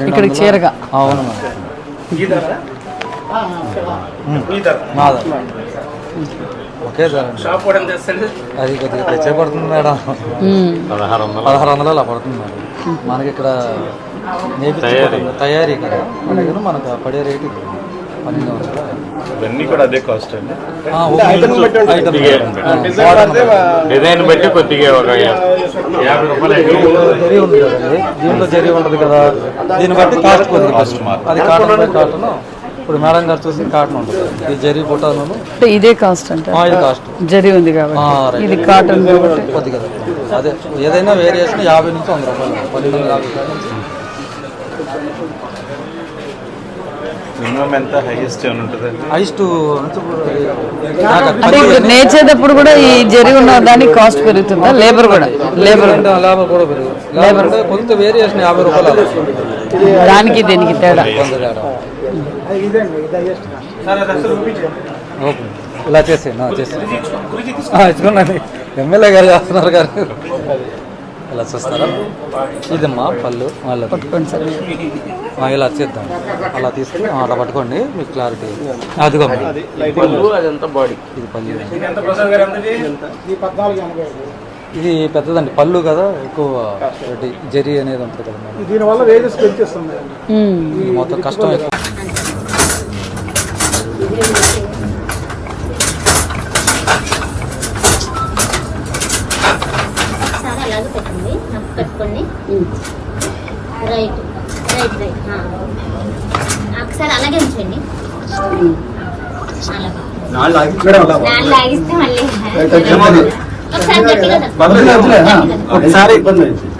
ఇక్కడికి చేరగా. అవును మాదా ఓకే సార్. అది కొద్దిగా తెచ్చే పడుతుంది మేడం, 1600 అలా పడుతుంది మేడం. మనకి ఇక్కడ తయారీ కదా, అందుకని మనకు పడే రేటు 1200. ఇవన్నీ కూడా అదే కాస్ట్ అండి. డిజైన్ బట్టి కొద్దిగా ఒక 50 రూపాయలు జరీ ఉంది కదండి, దీంట్లో జరీ ఉంటుంది కదా, దీన్ని బట్టి కాస్ట్ కొద్దిగా అది కాటన్ బై కాటన్. ఇప్పుడు మేడం గారు చూసి కాటన్ ఉంటుంది, ఈ జరీ బుటాను ఇదే కాస్ట్ అంటే ఇది కాస్ట్ జరీ ఉంది కాబట్టి ఇది కాటన్ కొద్దిగా అదే. ఏదైనా వేరియేషన్ 50 నుంచి 100 రూపాయలు, 1250 నుంచి. మినిమం ఎంత హైయెస్ట్ ఏమైనా ఉంటుంది? హైయెస్ట్ అంటే ఇప్పుడు నేర్చేటప్పుడు కూడా ఈ జరీ ఉన్న దానికి కాస్ట్ పెరుగుతుందా? లేబర్ కూడా లేబర్ కూడా పెరుగుతుంది. లేబర్ అంటే కొంత వేరియేషన్ 50 రూపాయలు, దానికి దీనికి తేడా. ఓకే ఇలా చేసేయండి, ఇచ్చుకున్నాను. ఎమ్మెల్యే గారు చేస్తున్నారు గారు ఇలా చూస్తారా? ఇదమ్మా పళ్ళు మళ్ళీ పట్టుకోండి సార్. ఇలా చేద్దాం, అలా తీసుకుని అలా పట్టుకోండి, మీకు క్లారిటీ. అదిగో అదంతా బాడీ. ఇది పళ్ళు, ఇది పెద్దదండి పళ్ళు కదా, ఎక్కువ జరీ అనేది ఉంటుంది కదా మేడం. దీనివల్ల వేజెస్ పెంచేస్తుంది, మొత్తం కష్టం ఎక్కువ. ఒకసారి అలాగే ఉంచండి. ఒకసారి